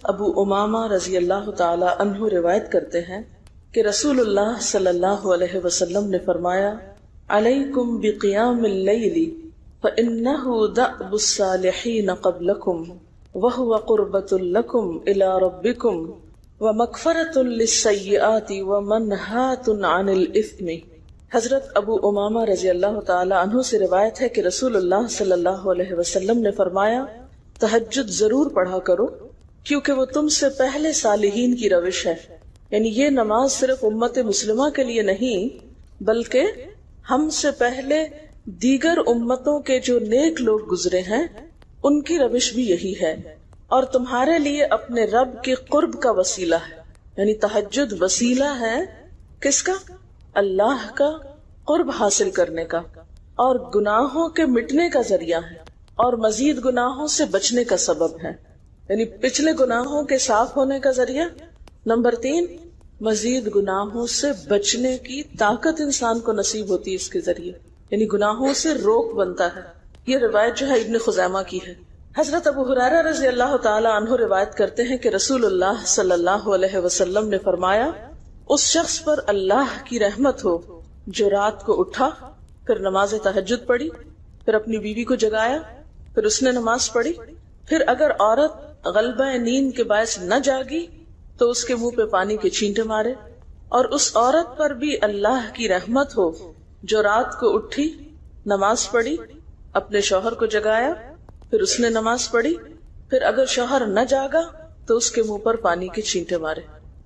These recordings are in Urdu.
ابو امامہ رضی اللہ تعالی عنہ روایت کرتے ہیں کہ رسول اللہ صلی اللہ علیہ وسلم نے فرمایا علیکم بقیام اللیل فإنہ دأب الصالحین قبلکم وہو قربۃ لکم الی ربکم ومغفرۃ للسیئات ومنہاۃ عن الاثم۔ حضرت ابو امامہ رضی اللہ تعالی عنہ سے روایت ہے کہ رسول اللہ صلی اللہ علیہ وسلم نے فرمایا تہجد ضرور پڑھا کرو کیونکہ وہ تم سے پہلے صالحین کی روش ہے، یعنی یہ نماز صرف امت مسلمہ کے لیے نہیں بلکہ ہم سے پہلے دیگر امتوں کے جو نیک لوگ گزرے ہیں ان کی روش بھی یہی ہے، اور تمہارے لیے اپنے رب کے قرب کا وسیلہ ہے، یعنی تہجد وسیلہ ہے کس کا؟ اللہ کا قرب حاصل کرنے کا، اور گناہوں کے مٹنے کا ذریعہ ہے، اور مزید گناہوں سے بچنے کا سبب ہے، یعنی پچھلے گناہوں کے صاف ہونے کا ذریعہ۔ نمبر 3، مزید گناہوں سے بچنے کی طاقت انسان کو نصیب ہوتی ہے اس کے ذریعے، یعنی گناہوں سے روک بنتا ہے۔ یہ روایت جو ہے ابن خزیمہ کی ہے۔ حضرت ابو ہریرہ رضی اللہ تعالی عنہ روایت کرتے ہیں کہ رسول اللہ صلی اللہ علیہ وسلم نے فرمایا اس شخص پر اللہ کی رحمت ہو جو رات کو اٹھا، پھر نماز تہجد پڑھی، پھر اپنی بیوی کو جگایا، پھر اس نے نماز پڑھی، پھر اگر عورت غلبہ نیند کے باعث نہ جاگی تو اس کے منہ پہ پانی کے چھینٹے مارے، اور اس عورت پر بھی اللہ کی رحمت ہو جو رات کو اٹھی، نماز پڑھی، اپنے شوہر کو جگایا، پھر اس نے نماز پڑھی، پھر اگر شوہر نہ جاگا تو اس کے منہ پر پانی کے چھینٹے مارے۔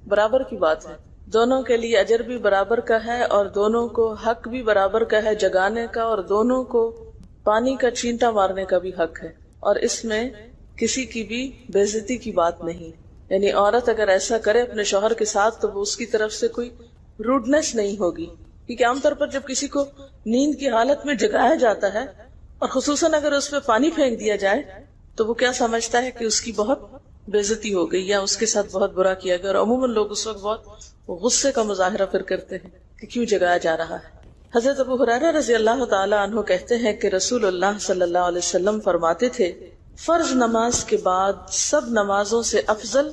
برابر کی بات ہے، دونوں کے لیے اجر بھی برابر کا ہے اور دونوں کو حق بھی برابر کا ہے جگانے کا، اور دونوں کو پانی کا چھینٹا مارنے کا بھی حق ہے، اور اس میں کسی کی بھی بے عزتی کی بات نہیں، یعنی عورت اگر ایسا کرے اپنے شوہر کے ساتھ تو وہ اس کی طرف سے کوئی روڈنس نہیں ہوگی، کیونکہ عام طور پر جب کسی کو نیند کی حالت میں جگایا جاتا ہے اور خصوصاً اگر اس پہ پانی پھینک دیا جائے تو وہ کیا سمجھتا ہے کہ اس کی بہت بے عزتی ہو گئی یا اس کے ساتھ بہت برا کیا گیا، اور عموماً لوگ اس وقت بہت غصے کا مظاہرہ پھر کرتے ہیں کہ کیوں جگایا جا رہا ہے۔ حضرت ابو ہریرہ رضی اللہ تعالی عنہ کہتے ہیں کہ رسول اللہ صلی اللہ علیہ وسلم فرماتے تھے فرض نماز کے بعد سب نمازوں سے افضل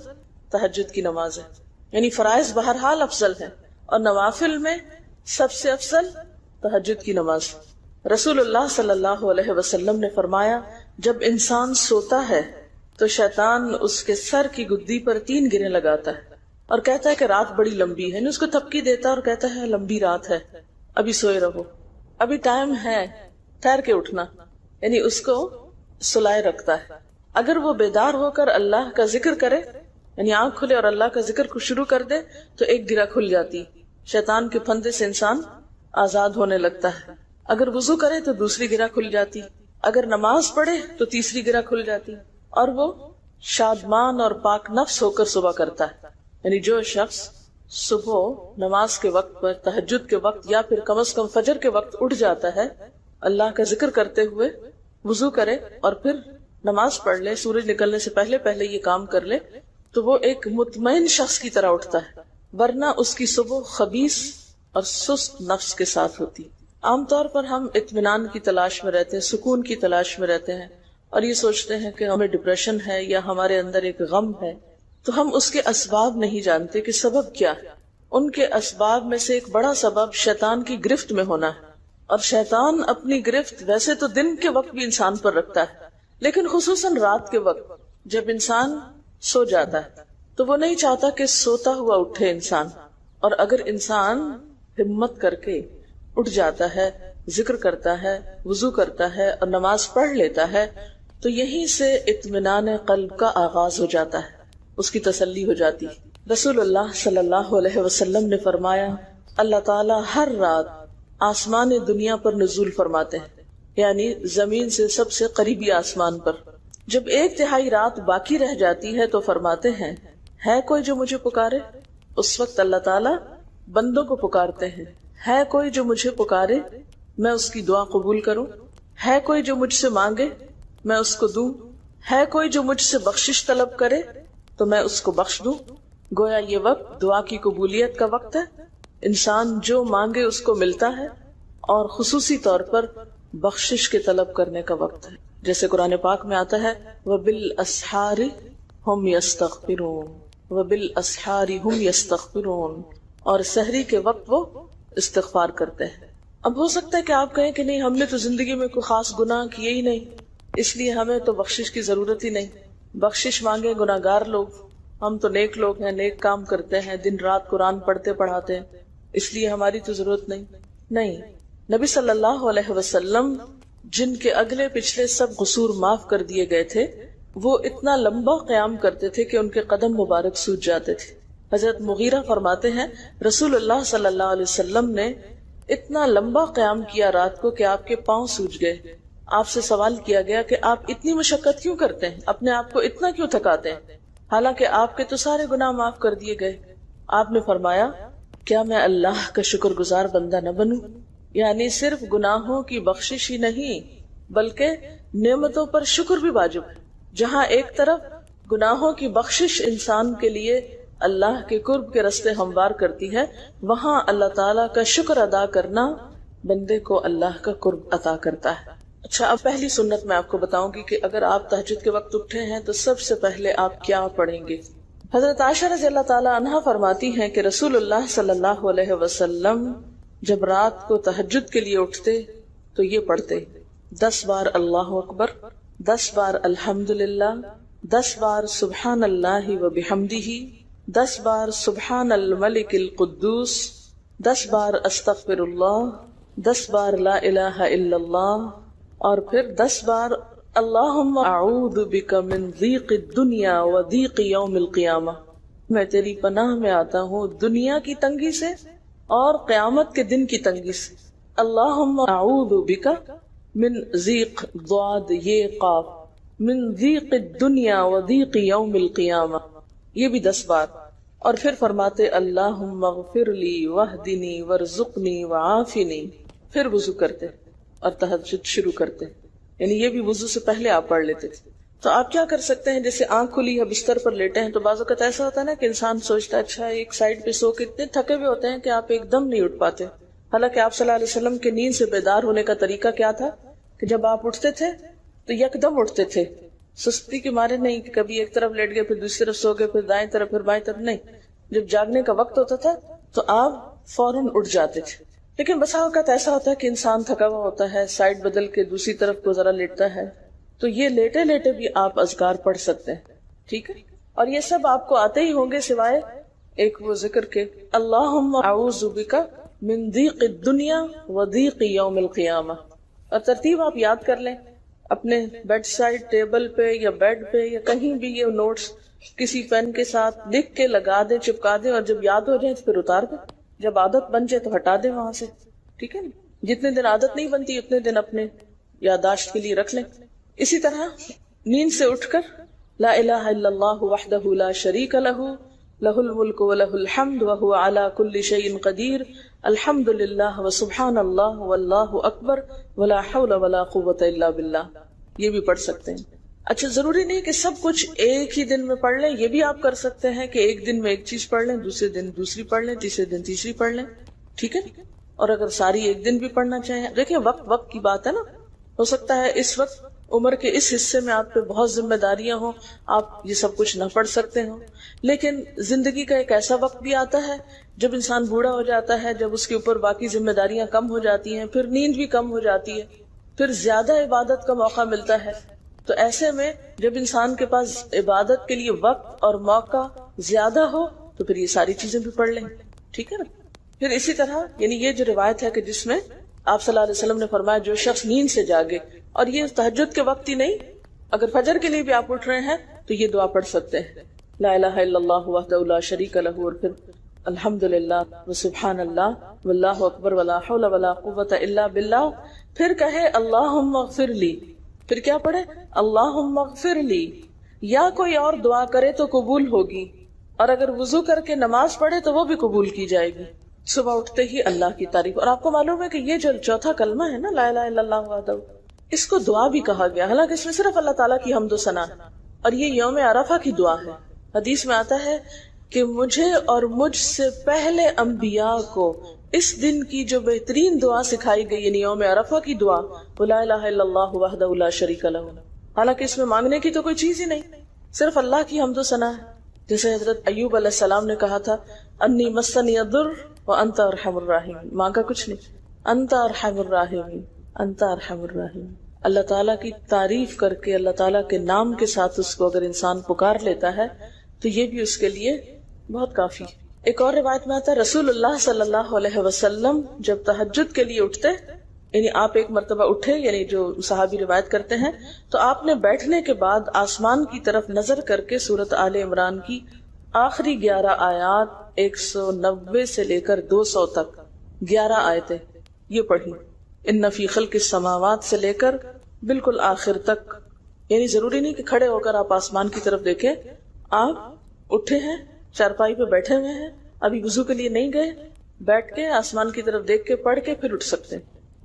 تہجد کی نماز ہے، یعنی فرائض بہرحال افضل ہے اور نوافل میں سب سے افضل تہجد کی نماز۔ رسول اللہ صلی اللہ علیہ وسلم نے فرمایا جب انسان سوتا ہے تو شیطان اس کے سر کی گدی پر 3 گریں لگاتا ہے اور کہتا ہے کہ رات بڑی لمبی ہے، یعنی اس کو تھپکی دیتا ہے اور کہتا ہے لمبی رات ہے، ابھی سوئے رہو، ابھی ٹائم ہے، ٹھہر کے اٹھنا، یعنی اس کو سلائے رکھتا ہے۔ اگر وہ بیدار ہو کر اللہ کا ذکر کرے، یعنی آنکھ کھلے اور اللہ کا ذکر کو شروع کر دے تو ایک گرہ کھل جاتی، شیطان کے پھندے سے انسان آزاد ہونے لگتا ہے۔ اگر وضو کرے تو دوسری گرہ کھل جاتی، اگر نماز پڑھے تو تیسری گرہ کھل جاتی، اور وہ شادمان اور پاک نفس ہو کر صبح کرتا ہے۔ یعنی جو شخص صبح نماز کے وقت پر، تہجد کے وقت یا پھر کم از کم فجر کے وقت اٹھ جاتا ہے، اللہ کا ذکر کرتے ہوئے وضو کرے اور پھر نماز پڑھ لے، سورج نکلنے سے پہلے پہلے یہ کام کر لے تو وہ ایک مطمئن شخص کی طرح اٹھتا ہے، ورنہ اس کی صبح خبیث اور سست نفس کے ساتھ ہوتی۔ عام طور پر ہم اطمینان کی تلاش میں رہتے ہیں، سکون کی تلاش میں رہتے ہیں، اور یہ سوچتے ہیں کہ ہمیں ڈپریشن ہے یا ہمارے اندر ایک غم ہے، تو ہم اس کے اسباب نہیں جانتے کہ سبب کیا ہے۔ ان کے اسباب میں سے ایک بڑا سبب شیطان کی گرفت میں ہونا ہے، اور شیطان اپنی گرفت ویسے تو دن کے وقت بھی انسان پر رکھتا ہے، لیکن خصوصاً رات کے وقت جب انسان سو جاتا ہے تو وہ نہیں چاہتا کہ سوتا ہوا اٹھے انسان، اور اگر انسان ہمت کر کے اٹھ جاتا ہے، ذکر کرتا ہے، وضو کرتا ہے اور نماز پڑھ لیتا ہے تو یہیں سے اطمینان قلب کا آغاز ہو جاتا ہے، اس کی تسلی ہو جاتی۔ رسول اللہ صلی اللہ علیہ وسلم نے فرمایا اللہ تعالیٰ ہر رات آسمان دنیا پر نزول فرماتے ہیں، یعنی زمین سے سب سے قریبی آسمان پر۔ جب 1/3 رات باقی رہ جاتی ہے تو فرماتے ہیں ہے کوئی جو مجھے پکارے؟ اس وقت اللہ تعالیٰ بندوں کو پکارتے ہیں، ہے کوئی جو مجھے پکارے میں اس کی دعا قبول کروں؟ ہے کوئی جو مجھ سے مانگے میں اس کو دوں؟ ہے کوئی جو مجھ سے بخشش طلب کرے تو میں اس کو بخش دوں؟ گویا یہ وقت دعا کی قبولیت کا وقت ہے، انسان جو مانگے اس کو ملتا ہے، اور خصوصی طور پر بخشش کے طلب کرنے کا وقت ہے، جیسے قرآن پاک میں آتا ہے وَبِالْأَسْحَارِ هم یستغفرون وبالاسحار هم یستغفرون، اور سحری کے وقت وہ استغفار کرتے ہیں۔ اب ہو سکتا ہے کہ آپ کہیں کہ نہیں، ہم نے تو زندگی میں کوئی خاص گناہ کیے ہی نہیں، اس لیے ہمیں تو بخشش کی ضرورت ہی نہیں، بخشش مانگے گناہگار لوگ، ہم تو نیک لوگ ہیں، نیک کام کرتے ہیں، دن رات قرآن پڑھتے پڑھاتے ہیں، اس لیے ہماری تو ضرورت نہیں۔ نہیں، نبی صلی اللہ علیہ وسلم جن کے اگلے پچھلے سب قصور معاف کر دیے گئے تھے، وہ اتنا لمبا قیام کرتے تھے کہ ان کے قدم مبارک سوج جاتے تھے۔ حضرت مغیرہ فرماتے ہیں رسول اللہ صلی اللہ علیہ وسلم نے اتنا لمبا قیام کیا رات کو کہ آپ کے پاؤں سوج گئے۔ آپ سے سوال کیا گیا کہ آپ اتنی مشقت کیوں کرتے ہیں، اپنے آپ کو اتنا کیوں تھکاتے ہیں، حالانکہ آپ کے تو سارے گناہ معاف کر دیے گئے۔ آپ نے فرمایا کیا میں اللہ کا شکر گزار بندہ نہ بنوں؟ یعنی صرف گناہوں کی بخشش ہی نہیں بلکہ نعمتوں پر شکر بھی واجب ہے۔ جہاں ایک طرف گناہوں کی بخشش انسان کے لیے اللہ کے قرب کے راستے ہموار کرتی ہے، وہاں اللہ تعالیٰ کا شکر ادا کرنا بندے کو اللہ کا قرب عطا کرتا ہے۔ اچھا، اب پہلی سنت میں آپ کو بتاؤں گی کہ اگر آپ تہجد کے وقت اٹھے ہیں تو سب سے پہلے آپ کیا پڑھیں گے۔ حضرت عائشہ رضی اللہ تعالیٰ عنہا فرماتی ہیں کہ رسول اللہ صلی اللہ علیہ وسلم جب رات کو تہجد کے لیے اٹھتے تو یہ پڑھتے 10 بار اللہ اکبر، 10 بار الحمدللہ، 10 بار سبحان اللہ و بحمدہ، 10 بار سبحان الملک القدوس، 10 بار استغفر اللہ، 10 بار لا الہ الا اللہ، اور پھر 10 بار اللہم اعوذ بک من ضیق الدنیا و ضیق یوم القیامہ، میں تیری پناہ میں آتا ہوں دنیا کی تنگی سے اور قیامت کے دن کی تنگی سے۔ اللہم اعوذ بک من ضیق ضاد یہ قاف، من ضیق الدنیا و ضیق یوم القیامہ، یہ بھی 10 بار۔ اور پھر فرماتے اللہم اغفر لی واہدنی وارزقنی وعافنی، پھر وضو کرتے اور تہجد شروع کرتے، یعنی یہ بھی وضو سے پہلے آپ پڑھ لیتے تھے۔ تو آپ کیا کر سکتے ہیں، جیسے آنکھ کھلی ہے بستر پر لیٹے ہیں تو بعض اوقات ایسا ہوتا ہے نا کہ انسان سوچتا ہے اچھا ایک سائڈ پہ سو کے اتنے تھکے ہوئے ہوتے ہیں کہ آپ ایک دم نہیں اٹھ پاتے۔ حالانکہ آپ صلی اللہ علیہ وسلم کے نیند سے بیدار ہونے کا طریقہ کیا تھا کہ جب آپ اٹھتے تھے تو یکدم اٹھتے تھے، سستی کے مارے نہیں کہ کبھی ایک طرف لیٹ گئے پھر دوسری طرف سو گئے پھر دائیں طرف پھر بائیں طرف، نہیں، جب جاگنے کا وقت ہوتا تھا تو آپ فوراً اٹھ جاتے تھے۔ لیکن بسا اوقات ایسا ہوتا ہے کہ انسان تھکا ہوا ہوتا ہے، سائڈ بدل کے دوسری طرف کو ذرا لیٹتا ہے، تو یہ لیٹے لیٹے بھی آپ اذکار پڑھ سکتے ہیں، ٹھیک ہے؟ اور یہ سب آپ کو آتے ہی ہوں گے سوائے ایک وہ ذکر کے اللہم اعوذ بک من ضیق الدنیا و ضیق یوم القیامہ، اور ترتیب آپ یاد کر لیں اپنے بیڈ سائڈ ٹیبل پہ یا بیڈ پہ یا کہیں بھی، یہ نوٹس کسی پین کے ساتھ لکھ کے لگا دیں، چپکا دیں، اور جب یاد ہو جائے تو پھر اتار دیں، جب عادت بن جائے تو ہٹا دیں وہاں سے، ٹھیک ہے نا؟ جتنے دن عادت نہیں بنتی اتنے دن اپنے یادداشت کے لیے رکھ لیں۔ اسی طرح نیند سے اٹھ کر لا الہ الا اللہ وحدہ لا شریک لہ لہ الملک ولہ الحمد وہو علی کل شیء قدیر الحمد للہ وسبحان اللہ واللہ اکبر ولا حول ولا قوۃ الا باللہ، یہ بھی پڑھ سکتے ہیں۔ اچھا، ضروری نہیں کہ سب کچھ ایک ہی دن میں پڑھ لیں، یہ بھی آپ کر سکتے ہیں کہ ایک دن میں ایک چیز پڑھ لیں، دوسرے دن دوسری پڑھ لیں، تیسرے دن تیسری پڑھ لیں، ٹھیک ہے؟ اور اگر ساری ایک دن بھی پڑھنا چاہیں، دیکھیں وقت کی بات ہے نا، ہو سکتا ہے اس وقت عمر کے اس حصے میں آپ پہ بہت ذمہ داریاں ہوں، آپ یہ سب کچھ نہ پڑھ سکتے ہوں، لیکن زندگی کا ایک ایسا وقت بھی آتا ہے جب انسان بوڑھا ہو جاتا ہے، جب اس کے اوپر باقی ذمہ داریاں کم ہو جاتی ہیں، پھر نیند بھی کم ہو جاتی ہے، پھر زیادہ عبادت کا موقع ملتا ہے۔ تو ایسے میں جب انسان کے پاس عبادت کے لیے وقت اور موقع زیادہ ہو تو پھر یہ ساری چیزیں بھی پڑھ لیں، ٹھیک ہے نا؟ پھر اسی طرح یعنی یہ جو روایت ہے کہ جس میں آپ صلی اللہ علیہ وسلم نے فرمایا جو شخص نیند سے جاگے، اور یہ تہجد کے وقت ہی نہیں، اگر فجر کے لیے بھی آپ اٹھ رہے ہیں تو یہ دعا پڑھ سکتے ہیں، لا الہ الا اللہ وحدہ لا شریک لہ، اور پھر الحمدللہ وسبحان اللہ واللہ اکبر ولا حول ولا قوۃ الا باللہ، پھر کہے اللہم اغفر لی، پھر کیا پڑھے اللہم اغفر لی، یا کوئی اور دعا کرے تو قبول ہوگی، اور اگر وضو کر کے نماز پڑھے تو وہ بھی قبول کی جائے گی۔ صبح اٹھتے ہی اللہ کی تعریف، اور آپ کو معلوم ہے کہ یہ جو چوتھا کلمہ ہے نا لا الہ الا اللہ وحدہ، اس کو دعا بھی کہا گیا، حالانکہ اس میں صرف اللہ تعالیٰ کی حمد و ثنا ہے، اور یہ یوم عرفہ کی دعا ہے۔ حدیث میں آتا ہے کہ مجھے اور مجھ سے پہلے انبیاء کو اس دن کی جو بہترین دعا سکھائی گئی یعنی یوم عرفہ کی دعا لا الہ الا اللہ وحدہ لا شریک لہ، حالانکہ اس میں مانگنے کی تو کوئی چیز ہی نہیں، صرف اللہ کی حمد و ثنا ہے. جیسے حضرت ایوب علیہ السلام نے کہا تھا انی مسنی الضر وانت ارحم الراحمین، مانگا کچھ نہیں، انت ارحم الراحمین، انت ارحم الراحمین. اللہ تعالیٰ کی تعریف کر کے اللہ تعالیٰ کے نام کے ساتھ اس کو اگر انسان پکار لیتا ہے تو یہ بھی اس کے لیے بہت کافی. ایک اور روایت میں آتا ہے رسول اللہ صلی اللہ علیہ وسلم جب تہجد کے لیے اٹھتے، یعنی آپ ایک مرتبہ اٹھے، یعنی جو صحابی روایت کرتے ہیں، تو آپ نے بیٹھنے کے بعد آسمان کی طرف نظر کر کے سورۃ آل عمران کی آخری 11 آیات 190 سے لے کر 200 تک 11 آیتیں یہ پڑھی. ان فی خلق السماوات سے لے کر بالکل آخر تک. یعنی ضروری نہیں کہ کھڑے ہو کر آپ آسمان کی طرف دیکھیں، آپ اٹھے ہیں، چارپائی پہ بیٹھے ہوئے ہیں، ابھی وضو کے لیے نہیں گئے، بیٹھ کے آسمان کی طرف دیکھ کے پڑھ کے پھر اٹھ سکتے ہیں.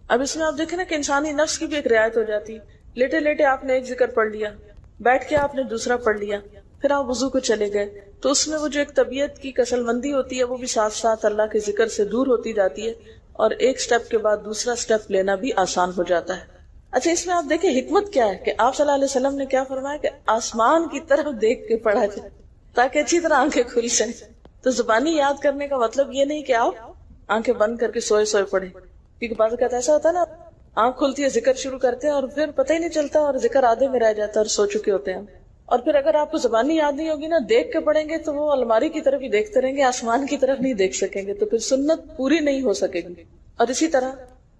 اب اس میں آپ دیکھیں نا کہ انسانی نفس کی بھی ایک رعایت ہو جاتی ہے. لیٹے لیٹے آپ نے ایک ذکر پڑھ لیا، بیٹھ کے آپ نے دوسرا پڑھ لیا، پھر آپ وضو کو چلے گئے، تو اس میں وہ جو ایک طبیعت کی کسل مندی ہوتی ہے وہ بھی ساتھ ساتھ اللہ کے ذکر سے دور ہوتی جاتی ہے، اور ایک سٹیپ کے بعد دوسرا سٹیپ لینا بھی آسان ہو جاتا ہے. اچھا، اس میں آپ دیکھیں حکمت کیا ہے کہ آپ صلی اللہ علیہ وسلم نے کیا فرمایا کہ آسمان کی طرف دیکھ کے پڑھا جائے تاکہ اچھی طرح آنکھیں کھل جائیں. تو زبانی یاد کرنے کا مطلب یہ نہیں کہ آپ آنکھیں بند کر کے سوئے سوئے پڑھیں، کیونکہ بعض اوقات ایسا ہوتا ہے نا آنکھ کھلتی ہے ذکر شروع کرتے ہیں اور پھر پتہ ہی نہیں چلتا اور ذکر آدھے میں رہ جاتا ہے اور سو چکے ہوتے ہیں. اور پھر اگر آپ کو زبانی یاد نہیں ہوگی نا، دیکھ کے پڑھیں گے تو وہ الماری کی طرف ہی دیکھتے رہیں گے، آسمان کی طرف نہیں دیکھ سکیں گے، تو پھر سنت پوری نہیں ہو سکے گی. اور اسی طرح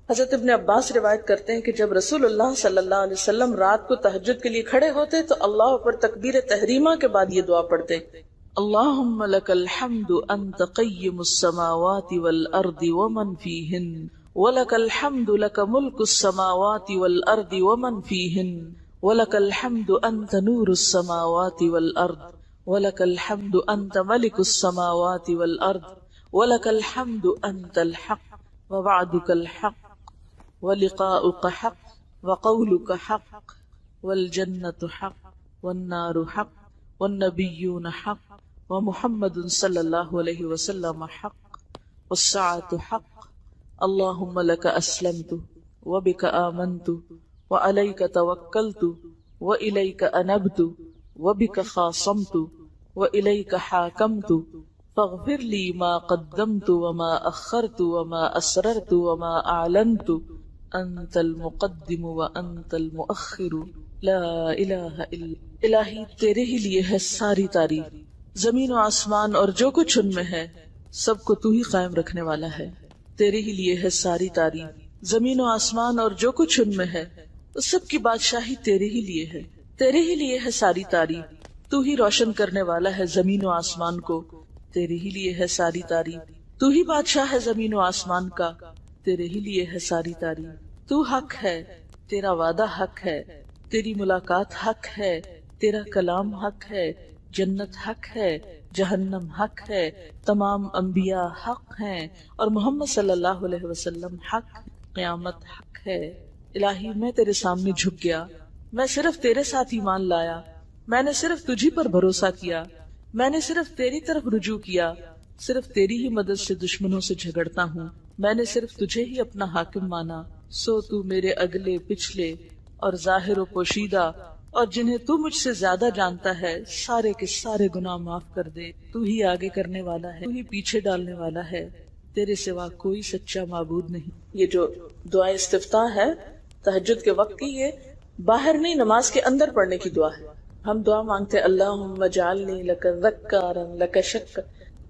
حضرت ابن عباس روایت کرتے ہیں کہ جب رسول اللہ صلی اللہ علیہ وسلم رات کو تہجد کے لیے کھڑے ہوتے تو اللہ پر تکبیر تحریمہ کے بعد یہ دعا پڑھتے، اللہم لک الحمد انت قیم السماوات والارض ومن فیہن وَلَكَ الْحَمْدُ لَكَ مُلْكُ السَّمَاوَاتِ وَالْأَرْضِ وَمَنْ فِيهِنَّ وَلَكَ الْحَمْدُ أَنْتَ نُورُ السَّمَاوَاتِ وَالْأَرْضِ وَلَكَ الْحَمْدُ أَنْتَ مَلِكُ السَّمَاوَاتِ وَالْأَرْضِ وَلَكَ الْحَمْدُ أَنْتَ الْحَقُّ وَوَعْدُكَ الْحَقُّ وَلِقَاؤُكَ حَقٌّ وَقَوْلُكَ حَقٌّ وَالْجَنَّةُ حَقٌّ وَالنَّارُ حَقٌّ وَالنَّبِيُّونَ حَقٌّ وَمُحَمَّدٌ صلی اللہ علیہ وسلم حق وَالسَّاعَةُ حق. اللہم لک اسلمت وبک آمنت وعلیک توکلت والیک انبت وبک خاصمت والیک حاکمت فاغفر لی ما قدمت وما اخرت وما اسررت وما اعلنت انت المقدم وانت المؤخر لا الہ الا. الہی تیرے ہی لیے ہے ساری تعریف، زمین و آسمان اور جو کچھ ان میں ہے سب کو تو ہی قائم رکھنے والا ہے. تیرے ہی لیے ہے ساری تعریف، زمین و آسمان اور جو کچھ ان میں ہے اس سب کی بادشاہی تیرے ہی لیے ہے. تیرے ہی لیے ہے ساری تعریف، تو ہی روشن کرنے والا ہے زمین و آسمان کو، تیرے ہی لیے ہے ساری تعریف. تو ہی بادشاہ ہے زمین و آسمان کا، تیرے ہی لیے ہے ساری تعریف. تو حق ہے، تیرا وعدہ حق ہے، تیری ملاقات حق ہے، تیرا کلام حق ہے، جنت حق ہے، جہنم حق ہے، تمام انبیاء حق ہیں اور محمد صلی اللہ علیہ وسلم حق، قیامت حق ہے. الہی میں تیرے سامنے جھک گیا، میں صرف تیرے ساتھ ایمان لایا، میں نے صرف تجھی پر بھروسہ کیا، میں نے صرف تیری طرف رجوع کیا، صرف تیری ہی مدد سے دشمنوں سے جھگڑتا ہوں، میں نے صرف تجھے ہی اپنا حاکم مانا. سو تو میرے اگلے پچھلے اور ظاہر و پوشیدہ اور جنہیں تو مجھ سے زیادہ جانتا ہے سارے کے سارے گناہ معاف کر دے. تو ہی آگے کرنے والا ہے، تو ہی پیچھے ڈالنے والا ہے، تیرے سوا کوئی سچا معبود نہیں. یہ جو دعا استفتاح ہے تہجد کے وقت کی، یہ باہر نہیں نماز کے اندر پڑھنے کی دعا ہے. ہم دعا مانگتے اللہم اجعلنی لک ذکارا لک شکرا.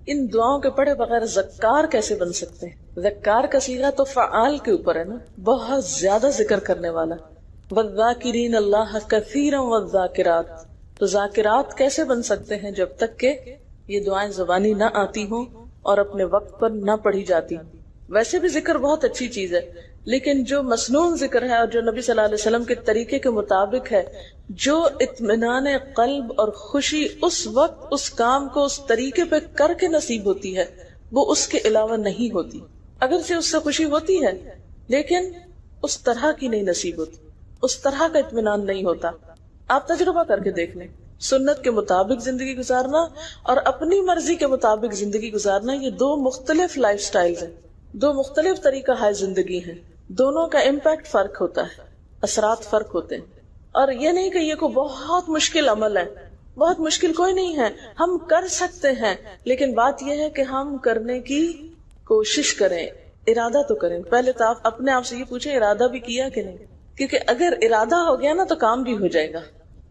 ان دعاؤں کے پڑھے بغیر ذکار کیسے بن سکتے ہیں؟ ذکار کا صیغہ تو فعال کے اوپر ہے نا، بہت زیادہ ذکر کرنے والا. والذاکرین اللہ کثیرا والذاکرات. تو ذاکرات کیسے بن سکتے ہیں جب تک کہ یہ دعائیں زبانی نہ آتی ہوں اور اپنے وقت پر نہ پڑھی جاتی. ویسے بھی ذکر بہت اچھی چیز ہے، لیکن جو مسنون ذکر ہے اور جو نبی صلی اللہ علیہ وسلم کے طریقے کے مطابق ہے، جو اطمینان قلب اور خوشی اس وقت اس کام کو اس طریقے پہ کر کے نصیب ہوتی ہے، وہ اس کے علاوہ نہیں ہوتی. اگرچہ اس سے خوشی ہوتی ہے لیکن اس طرح کی نہیں نصیب ہوتی، اس طرح کا اطمینان نہیں ہوتا. آپ تجربہ کر کے دیکھ لیں، سنت کے مطابق زندگی گزارنا اور اپنی مرضی کے مطابق زندگی گزارنا، یہ دو مختلف لائف سٹائلز ہیں، دو مختلف طریقہ ہے زندگی ہیں. دونوں کا امپیکٹ فرق ہوتا ہے، اثرات فرق ہوتے ہیں. اور یہ نہیں کہ یہ کوئی بہت مشکل عمل ہے، بہت مشکل کوئی نہیں ہے، ہم کر سکتے ہیں، لیکن بات یہ ہے کہ ہم کرنے کی کوشش کریں، ارادہ تو کریں۔ پہلے تو آپ اپنے آپ سے یہ پوچھیں ارادہ بھی کیا کہ نہیں، کیونکہ اگر ارادہ ہو گیا نا تو کام بھی ہو جائے گا۔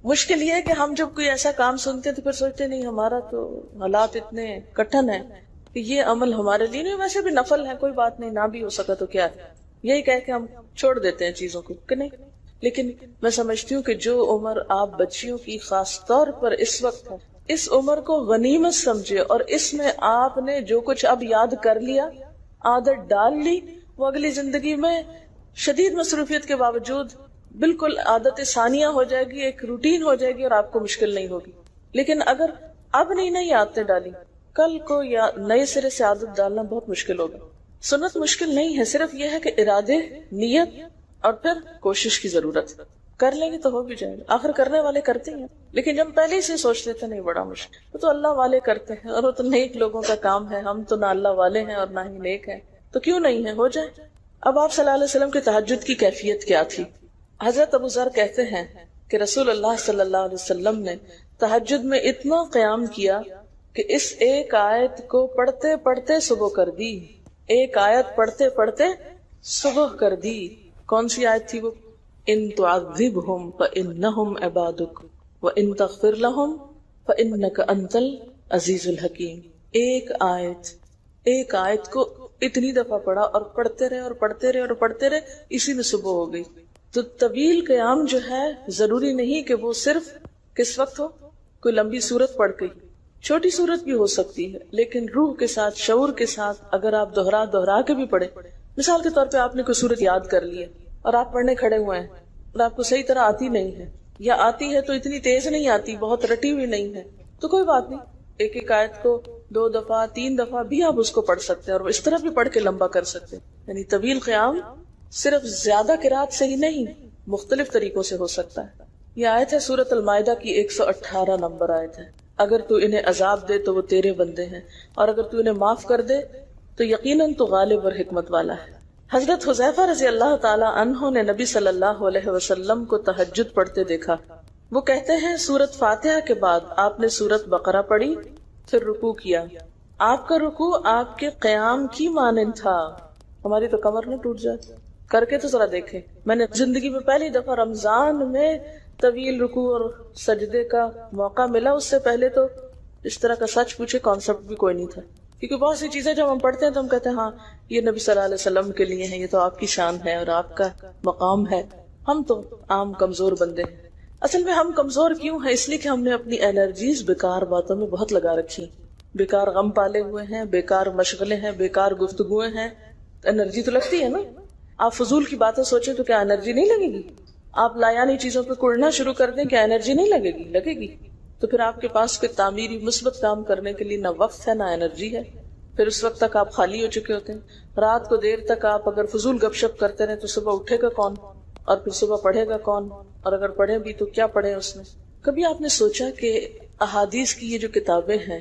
مشکل یہ ہے کہ ہم جب کوئی ایسا کام سنتے ہیں تو پھر سوچتے نہیں ہمارا تو حالات اتنے کٹھن ہیں کہ یہ عمل ہمارے لیے نہیں، ویسے بھی نفل ہے، کوئی بات نہیں، نہ بھی ہو سکا تو کیا ہے، یہی کہہ کے ہم چھوڑ دیتے ہیں چیزوں کو کہ نہیں۔ لیکن میں سمجھتی ہوں کہ جو عمر آپ بچیوں کی خاص طور پر اس وقت ہے، اس عمر کو غنیمت سمجھے، اور اس میں آپ نے جو کچھ اب یاد کر لیا، عادت ڈال لی، وہ اگلی زندگی میں شدید مصروفیت کے باوجود بالکل عادت ثانیہ ہو جائے گی، ایک روٹین ہو جائے گی، اور آپ کو مشکل نہیں ہوگی۔ لیکن اگر اب نہیں عادتیں ڈالی، کل کو یا نئے سرے سے عادت ڈالنا بہت مشکل ہوگا۔ سنت مشکل نہیں ہے، صرف یہ ہے کہ ارادے، نیت اور پھر کوشش کی ضرورت۔ کر لیں گے تو ہو بھی جائے گا، آخر کرنے والے کرتے ہیں، لیکن جب پہلے ہی سے سوچ لیتے نہیں بڑا مشکل، وہ تو اللہ والے کرتے ہیں، اور وہ تو نیک لوگوں کا کام ہے، ہم تو نہ اللہ والے ہیں اور نہ ہی نیک ہیں، تو کیوں نہیں ہے، ہو جائے۔ اب آپ صلی اللہ علیہ وسلم کے تہجد کی کیفیت کیا تھی؟ حضرت ابو ذر کہتے ہیں کہ رسول اللہ صلی اللہ علیہ وسلم نے تہجد میں اتنا قیام کیا کہ اس ایک آیت کو پڑھتے پڑھتے صبح کر دی، ایک آیت پڑھتے پڑھتے صبح کر دی۔ کون سی آیت تھی وہ؟ ان تعذبہم فانہم عبادک وان تغفر لہم فانک انت العزیز الحکیم۔ ایک آیت کو اتنی دفعہ پڑھا، اور پڑھتے رہے اور پڑھتے رہے اور پڑھتے رہے، اسی میں صبح ہو گئی۔ تو طویل قیام جو ہے ضروری نہیں کہ وہ صرف کس وقت ہو، کوئی لمبی سورت پڑھ گئی، چھوٹی سورت بھی ہو سکتی ہے، لیکن روح کے ساتھ، شعور کے ساتھ اگر آپ دوہرا کے بھی پڑھیں۔ مثال کے طور پہ آپ نے کوئی سورت یاد کر لی ہے اور آپ پڑھنے کھڑے ہوئے ہیں اور آپ کو صحیح طرح آتی نہیں ہے، یا آتی ہے تو اتنی تیز نہیں آتی، بہت رٹی ہوئی نہیں ہے، تو کوئی بات نہیں، ایک ایک آیت کو 2 دفعہ 3 دفعہ بھی آپ اس کو پڑھ سکتے ہیں، اور اس طرح بھی پڑھ کے لمبا کر سکتے ہیں۔ یعنی طویل قیام صرف زیادہ قرات سے ہی نہیں، مختلف طریقوں سے ہو سکتا ہے۔ یہ آیت ہے سورۃ المائدہ کی 118 نمبر آیت ہے۔ اگر تو انہیں عذاب دے تو وہ تیرے بندے ہیں، اور اگر تو انہیں معاف کر دے تو یقیناً تو غالب اور حکمت والا ہے۔ حضرت حذیفہ رضی اللہ تعالی عنہ نے نبی صلی اللہ علیہ وسلم کو تہجد پڑھتے دیکھا۔ وہ کہتے ہیں سورۃ فاتحہ کے بعد آپ نے سورۃ بقرہ پڑھی، پھر رکوع کیا۔ آپ کا رکوع آپ کے قیام کی مانند تھا۔ ہماری تو کمر نہ ٹوٹ جائے، کر کے تو ذرا دیکھیں۔ میں نے زندگی میں پہلی دفعہ رمضان میں طویل رکوع اور سجدے کا موقع ملا، اس سے پہلے تو اس طرح کا سچ پوچھے کانسیپٹ بھی کوئی نہیں تھا، کیونکہ بہت سی چیزیں جب ہم پڑھتے ہیں تو ہم کہتے ہیں ہاں یہ نبی صلی اللہ علیہ وسلم کے لیے ہیں، یہ تو آپ کی شان ہے اور آپ کا مقام ہے، ہم تو عام کمزور بندے ہیں۔ اصل میں ہم کمزور کیوں ہیں؟ اس لیے کہ ہم نے اپنی انرجیز بیکار باتوں میں بہت لگا رکھی، بیکار غم پالے ہوئے ہیں، بیکار مشغلے ہیں، بیکار گفتگویں ہیں۔ انرجی تو لگتی ہے نا، آپ فضول کی باتیں سوچیں تو کیا انرجی نہیں لگے گی؟ آپ لایانی چیزوں پہ کڑنا شروع کر دیں، کیا انرجی نہیں لگے گی؟ لگے گی۔ تو پھر آپ کے پاس کوئی تعمیری مثبت کام کرنے کے لیے نہ وقت ہے نہ انرجی ہے، پھر اس وقت تک آپ خالی ہو چکے ہوتے ہیں۔ رات کو دیر تک آپ اگر فضول گپ شپ کرتے رہے تو صبح اٹھے گا کون، اور پھر صبح پڑھے گا کون، اور اگر پڑھے بھی تو کیا پڑھے اس میں؟ کبھی آپ نے سوچا کہ احادیث کی یہ جو کتابیں ہیں،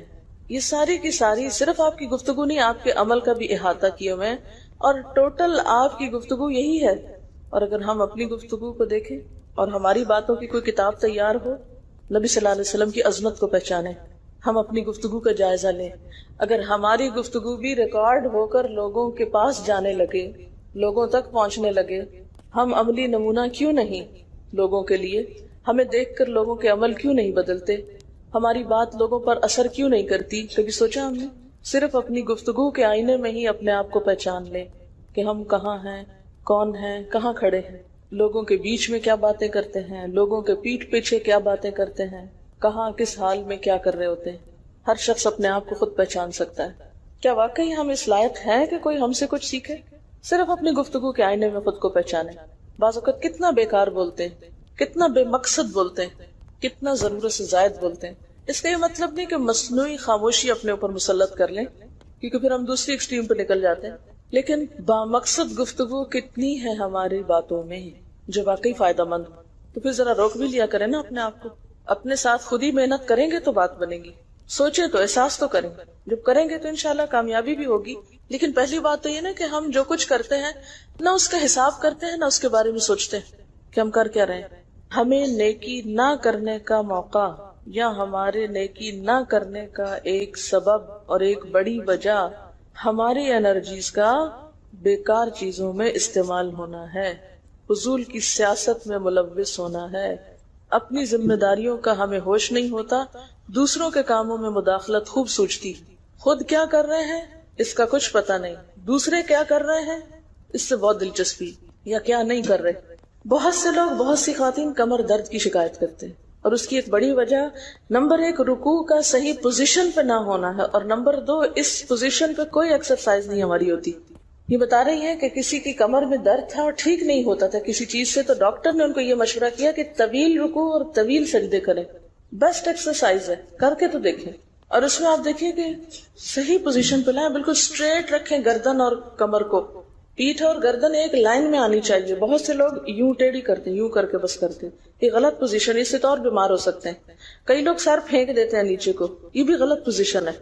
یہ ساری کی ساری صرف آپ کی گفتگو نہیں، آپ کے عمل کا بھی احاطہ کیے ہوئے ہیں، اور ٹوٹل آپ کی گفتگو یہی ہے۔ اور اگر ہم اپنی گفتگو کو دیکھیں اور ہماری باتوں کی کوئی کتاب تیار ہو، نبی صلی اللہ علیہ وسلم کی عظمت کو پہچانیں، ہم اپنی گفتگو کا جائزہ لیں۔ اگر ہماری گفتگو بھی ریکارڈ ہو کر لوگوں کے پاس جانے لگے، لوگوں تک پہنچنے لگے، ہم عملی نمونہ کیوں نہیں لوگوں کے لیے؟ ہمیں دیکھ کر لوگوں کے عمل کیوں نہیں بدلتے؟ ہماری بات لوگوں پر اثر کیوں نہیں کرتی؟ کبھی سوچا ہم نے؟ صرف اپنی گفتگو کے آئینے میں ہی اپنے آپ کو پہچان لیں کہ ہم کہاں ہیں، کون ہیں، کہاں کھڑے ہیں، لوگوں کے بیچ میں کیا باتیں کرتے ہیں، لوگوں کے پیٹھ پیچھے کیا باتیں کرتے ہیں، کہاں کس حال میں کیا کر رہے ہوتے ہیں۔ ہر شخص اپنے آپ کو خود پہچان سکتا ہے۔ کیا واقعی ہم اس لائق ہیں کہ کوئی ہم سے کچھ سیکھے؟ صرف اپنی گفتگو کے آئینے میں خود کو پہچانے۔ بعض اوقات کتنا بیکار بولتے ہیں، کتنا بے مقصد بولتے ہیں، کتنا ضرورت سے زائد بولتے ہیں۔ اس کا یہ مطلب نہیں کہ مصنوعی خاموشی اپنے اوپر مسلط کر لیں، کیونکہ پھر ہم دوسری ایکسٹریم پہ نکل جاتے ہیں، لیکن بامقصد گفتگو کتنی ہے ہماری باتوں میں جو واقعی فائدہ مند ہو، تو پھر ذرا روک بھی لیا کریں نا اپنے آپ کو۔ اپنے ساتھ خود ہی محنت کریں گے تو بات بنے گی، سوچیں تو، احساس تو کریں، جب کریں گے تو انشاءاللہ کامیابی بھی ہوگی۔ لیکن پہلی بات تو یہ نا کہ ہم جو کچھ کرتے ہیں نہ اس کا حساب کرتے ہیں، نہ اس کے بارے میں سوچتے ہیں کہ ہم کر کیا رہے ہیں۔ ہمیں نیکی نہ کرنے کا موقع یا ہمارے نیکی نہ کرنے کا ایک سبب اور ایک بڑی وجہ ہماری انرجیز کا بیکار چیزوں میں استعمال ہونا ہے، فضول کی سیاست میں ملوث ہونا ہے، اپنی ذمہ داریوں کا ہمیں ہوش نہیں ہوتا، دوسروں کے کاموں میں مداخلت خوب سوچتی، خود کیا کر رہے ہیں اس کا کچھ پتہ نہیں، دوسرے کیا کر رہے ہیں اس سے بہت دلچسپی، یا کیا نہیں کر رہے۔ بہت سے لوگ، بہت سی خواتین کمر درد کی شکایت کرتے ہیں، اور اس کی ایک بڑی وجہ نمبر 1 رکوع کا صحیح پوزیشن پہ نہ ہونا ہے، اور نمبر 2 اس پوزیشن پہ کوئی ایکسرسائز نہیں ہماری ہوتی۔ یہ بتا رہی ہے کہ کسی کی کمر میں درد تھا اور ٹھیک نہیں ہوتا تھا کسی چیز سے، تو ڈاکٹر نے ان کو یہ مشورہ کیا کہ طویل رکوع اور طویل سجدے کریں، بیسٹ ایکسرسائز ہے، کر کے تو دیکھیں۔ اور اس میں آپ دیکھیں کہ صحیح پوزیشن پہ لائیں، بالکل اسٹریٹ رکھیں گردن اور کمر کو، پیٹھ اور گردن ایک لائن میں آنی چاہیے۔ بہت سے لوگ یوں ٹیڑھی کرتے ہیں، یوں کر کے بس کرتے ہیں، یہ غلط پوزیشن، اس سے تو اور بیمار ہو سکتے ہیں۔ کئی لوگ سر پھینک دیتے ہیں نیچے کو، یہ بھی غلط پوزیشن ہے،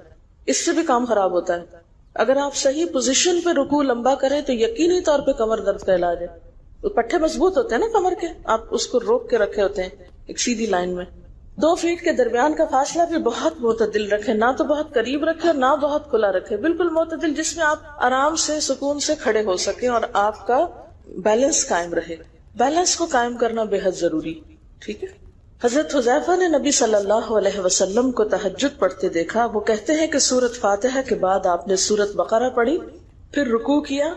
اس سے بھی کام خراب ہوتا ہے۔ اگر آپ صحیح پوزیشن پہ رکوع لمبا کریں تو یقینی طور پہ کمر درد کا علاج ہے۔ پٹھے مضبوط ہوتے ہیں نا کمر کے، آپ اس کو روک کے رکھے ہوتے ہیں ایک سیدھی لائن میں۔ 2 فیٹ کے درمیان کا فاصلہ بھی بہت معتدل رکھے، نہ تو بہت قریب رکھے اور نہ بہت کھلا رکھے، بالکل معتدل، جس میں آپ آرام سے سکون سے کھڑے ہو سکیں اور آپ کا بیلنس قائم رہے۔ بیلنس کو قائم کرنا بے حد ضروری، ٹھیک ہے۔ حضرت حذیفہ نے نبی صلی اللہ علیہ وسلم کو تہجد پڑھتے دیکھا، وہ کہتے ہیں کہ سورۃ فاتحہ کے بعد آپ نے سورۃ بقرہ پڑھی، پھر رکوع کیا،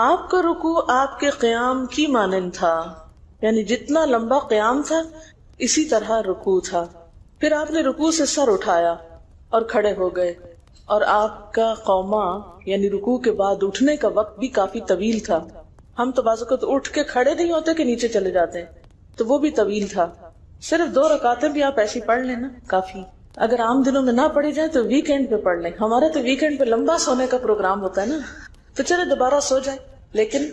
آپ کا رکوع آپ کے قیام کی مانند تھا، یعنی جتنا لمبا قیام تھا اسی طرح رکوع تھا، پھر آپ نے رکوع سے سر اٹھایا اور کھڑے ہو گئے، اور آپ کا قوما یعنی رکوع کے بعد اٹھنے کا وقت بھی کافی طویل تھا۔ ہم تو بعض اوقات اٹھ کے کھڑے نہیں ہوتے کہ نیچے چلے جاتے ہیں، تو وہ بھی طویل تھا۔ صرف 2 رکعتیں بھی آپ ایسی پڑھ لیں نا کافی، اگر عام دنوں میں نہ پڑھی جائے تو ویکینڈ پہ پڑھ لیں۔ ہمارا تو ویکینڈ پہ لمبا سونے کا پروگرام ہوتا ہے نا، تو چلے دوبارہ سو جائیں، لیکن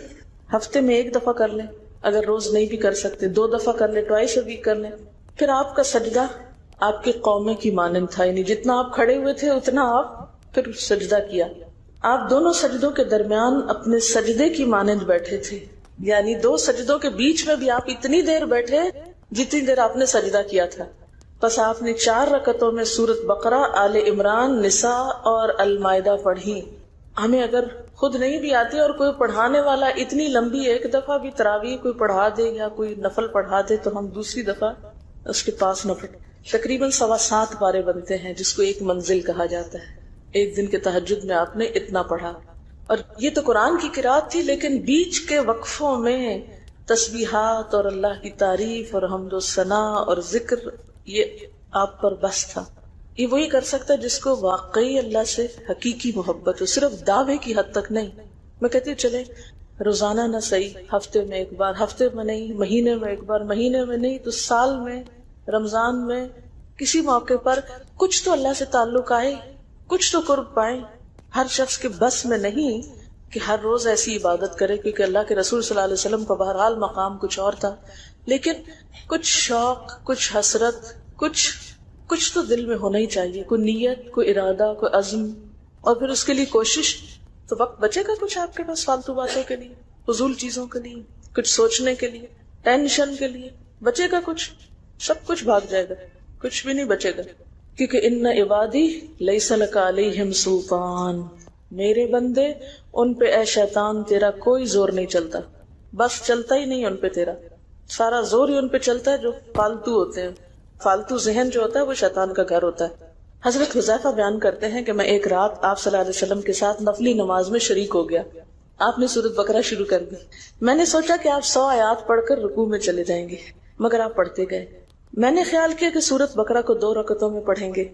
ہفتے میں 1 دفعہ کر لیں، اگر روز نہیں بھی کر سکتے 2 دفعہ کر لیں، ٹوائس اے ویک کر لیں۔ پھر آپ کا سجدہ آپ کے قومے کی مانند تھا، یعنی جتنا آپ کھڑے ہوئے تھے اتنا آپ پھر سجدہ کیا۔ آپ دونوں سجدوں کے درمیان اپنے سجدے کی مانند بیٹھے تھے، یعنی 2 سجدوں کے بیچ میں بھی آپ اتنی دیر بیٹھے جتنی دیر آپ نے سجدہ کیا تھا۔ بس آپ نے 4 رکعتوں میں سورۃ بقرہ، آل عمران، نساء اور المائدہ پڑھی۔ ہمیں اگر خود نہیں بھی آتی اور کوئی پڑھانے والا اتنی لمبی 1 دفعہ بھی تراویح کوئی پڑھا دے یا کوئی نفل پڑھا دے تو ہم دوسری دفعہ اس کے پاس نہ پڑھیں۔ تقریباً 7.25 پارے بنتے ہیں، جس کو 1 منزل کہا جاتا ہے۔ ایک دن کے تہجد میں آپ نے اتنا پڑھا، اور یہ تو قرآن کی قرات تھی، لیکن بیچ کے وقفوں میں تسبیحات اور اللہ کی تعریف اور حمد و ثنا اور ذکر، یہ آپ پر بس تھا۔ یہ وہی کر سکتا ہے جس کو واقعی اللہ سے حقیقی محبت ہو، صرف دعوے کی حد تک نہیں۔ میں کہتی ہوں چلے روزانہ نہ صحیح، ہفتے میں 1 بار، ہفتے میں نہیں، مہینے میں 1 بار، مہینے میں نہیں تو سال میں، رمضان میں، کسی موقع پر کچھ تو اللہ سے تعلق آئے، کچھ تو قرب پائیں۔ ہر شخص کے بس میں نہیں کہ ہر روز ایسی عبادت کرے، کیونکہ اللہ کے رسول صلی اللہ علیہ وسلم کا بہرحال مقام کچھ اور تھا، لیکن کچھ شوق، کچھ حسرت، کچھ تو دل میں ہونا ہی چاہیے، کوئی نیت، کوئی ارادہ، کوئی عزم، اور پھر اس کے لیے کوشش۔ تو وقت بچے گا کچھ آپ کے پاس فالتو باتوں کے لیے، فضول چیزوں کے لیے، کچھ سوچنے کے لیے، ٹینشن کے لیے بچے گا کچھ؟ سب کچھ بھاگ جائے گا، کچھ بھی نہیں بچے گا، کیونکہ ان عبادی لیس لک علیہم سلطان، میرے بندے ان پہ اے شیطان تیرا کوئی زور نہیں چلتا، بس چلتا ہی نہیں ان پہ تیرا، سارا زور ہی ان پہ چلتا ہے جو فالتو ہوتے ہیں۔ فالتو ذہن جو ہوتا ہے وہ شیطان کا گھر ہوتا ہے۔ حضرت حذیفہ بیان کرتے ہیں کہ میں ایک رات آپ صلی اللہ علیہ وسلم کے ساتھ نفلی نماز میں شریک ہو گیا، آپ نے سورۃ بقرہ شروع کر دی، میں نے سوچا کہ آپ 100 آیات پڑھ کر رکوع میں چلے جائیں گے، مگر آپ پڑھتے گئے۔ میں نے خیال کیا کہ سورۃ بقرہ کو 2 رکعتوں میں پڑھیں گے،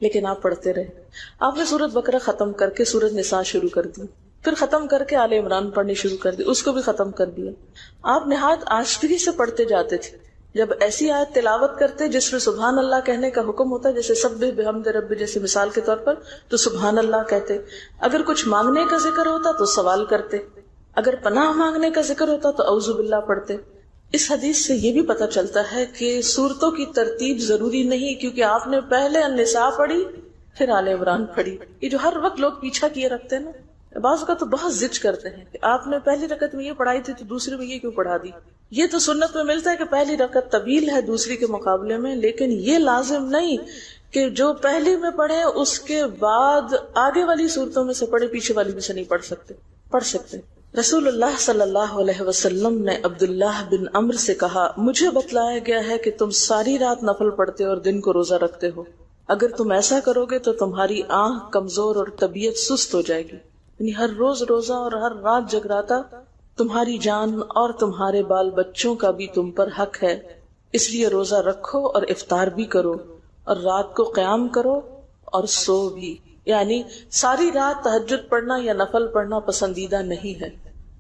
لیکن آپ پڑھتے رہے۔ آپ نے سورۃ بقرہ ختم کر کے سورۃ نساء شروع کر دی، پھر ختم کر کے آل عمران پڑھنی شروع کر دی، اس کو بھی ختم کر دیا۔ آپ نہایت آشفگی سے پڑھتے جاتے تھے۔ جب ایسی آیت تلاوت کرتے جس میں سبحان اللہ کہنے کا حکم ہوتا ہے، جیسے سبح بحمد رب جیسے مثال کے طور پر، تو سبحان اللہ کہتے۔ اگر کچھ مانگنے کا ذکر ہوتا تو سوال کرتے، اگر پناہ مانگنے کا ذکر ہوتا تو اعوذ باللہ پڑھتے۔ اس حدیث سے یہ بھی پتہ چلتا ہے کہ سورتوں کی ترتیب ضروری نہیں، کیونکہ آپ نے پہلے النساء پڑھی پھر آل عمران پڑھی۔ یہ جو ہر وقت لوگ پیچھا کیے رکھتے ہیں نا، بعض کا تو بہت ضد کرتے ہیں کہ آپ نے پہلی رکعت میں یہ پڑھائی تھی تو دوسری میں یہ کیوں پڑھا دی. یہ تو سنت میں ملتا ہے کہ پہلی رکعت طویل ہے دوسری کے مقابلے میں، لیکن یہ لازم نہیں کہ جو پہلی میں پڑھے اس کے بعد آگے والی صورتوں میں سے پڑھے، پیچھے والی میں سے نہیں پڑھ سکتے. رسول اللہ صلی اللہ علیہ وسلم نے عبداللہ بن عمرو سے کہا، مجھے بتلایا گیا ہے کہ تم ساری رات نفل پڑھتے اور دن کو روزہ رکھتے ہو. اگر تم ایسا کرو گے تو تمہاری آنکھ کمزور اور طبیعت سست ہو جائے گی. یعنی ہر روز روزہ اور ہر رات جگراتا تمہاری جان اور تمہارے بال بچوں کا بھی تم پر حق ہے، اس لیے روزہ رکھو اور افطار بھی کرو اور رات کو قیام کرو اور سو بھی. یعنی ساری رات تہجد پڑھنا یا نفل پڑھنا پسندیدہ نہیں ہے،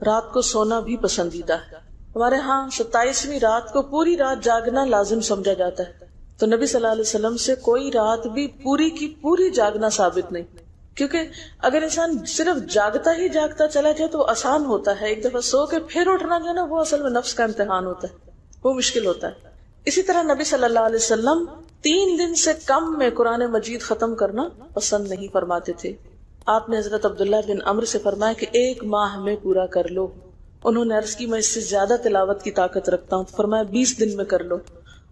رات کو سونا بھی پسندیدہ ہے. ہمارے ہاں 27ویں رات کو پوری رات جاگنا لازم سمجھا جاتا ہے، تو نبی صلی اللہ علیہ وسلم سے کوئی رات بھی پوری کی پوری جاگنا ثابت نہیں. کیونکہ اگر انسان صرف جاگتا ہی جاگتا چلا جائے تو وہ آسان ہوتا ہے، ایک دفعہ سو کے پھر اٹھنا جو ہے نا وہ اصل میں نفس کا امتحان ہوتا ہے، وہ مشکل ہوتا ہے. اسی طرح نبی صلی اللہ علیہ وسلم 3 دن سے کم میں قرآن مجید ختم کرنا پسند نہیں فرماتے تھے. آپ نے حضرت عبداللہ بن عمرو سے فرمایا کہ 1 ماہ میں پورا کر لو. انہوں نے عرض کی میں اس سے زیادہ تلاوت کی طاقت رکھتا ہوں، تو فرمایا 20 دن میں کر لو.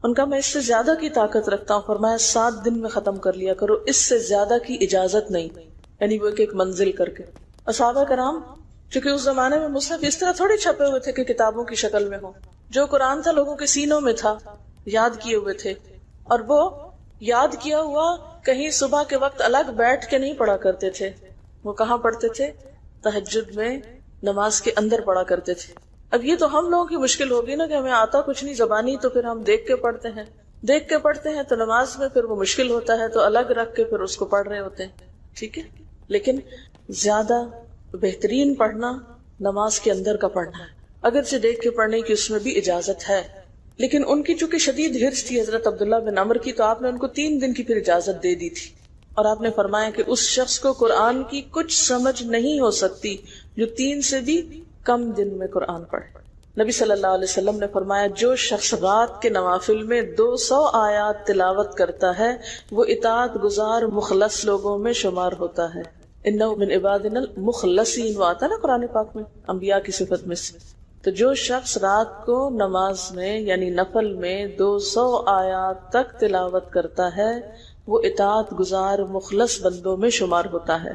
ان کا میں اس سے زیادہ کی طاقت رکھتا ہوں، فرمایا 7 دن میں ختم کر لیا کرو، اس سے زیادہ کی اجازت نہیں. یعنی وہ ایک منزل کر کے. صحابہ کرام چونکہ اس زمانے میں مصحف اس طرح تھوڑی چھپے ہوئے تھے کہ کتابوں کی شکل میں ہوں، جو قرآن تھا لوگوں کے سینوں میں تھا، یاد کیے ہوئے تھے، اور وہ یاد کیا ہوا کہیں صبح کے وقت الگ بیٹھ کے نہیں پڑھا کرتے تھے. وہ کہاں پڑھتے تھے؟ تہجد میں نماز کے اندر پڑھا کرتے تھے. اب یہ تو ہم لوگوں کی مشکل ہوگی نا کہ ہمیں آتا کچھ نہیں زبانی، تو پھر ہم دیکھ کے پڑھتے ہیں تو نماز میں پھر وہ مشکل ہوتا ہے تو الگ رکھ کے پھر اس کو پڑھ رہے ہوتے ہیں. ٹھیک ہے، لیکن زیادہ بہترین پڑھنا نماز کے اندر کا پڑھنا ہے، اگرچہ دیکھ کے پڑھنے کی اس میں بھی اجازت ہے. لیکن ان کی چونکہ شدید حرص تھی حضرت عبداللہ بن عمرو کی، تو آپ نے ان کو 3 دن کی پھر اجازت دے دی تھی، اور آپ نے فرمایا کہ اس شخص کو قرآن کی کچھ سمجھ نہیں ہو سکتی جو 3 سے بھی کم دن میں قرآن پڑھے. نبی صلی اللہ علیہ وسلم نے فرمایا جو شخص رات کے نوافل میں 200 آیات تلاوت کرتا ہے وہ اطاعت گزار مخلص لوگوں میں شمار ہوتا ہے. انہ من عبادنا المخلصین، وہ آتا ہے نا قرآن پاک میں انبیاء کی صفت میں سے. تو جو شخص رات کو نماز میں یعنی نفل میں 200 آیات تک تلاوت کرتا ہے وہ اطاعت گزار مخلص بندوں میں شمار ہوتا ہے.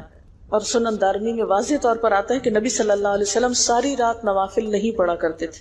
اور سنن دارمی میں واضح طور پر آتا ہے کہ نبی صلی اللہ علیہ وسلم ساری رات نوافل نہیں پڑھا کرتے تھے.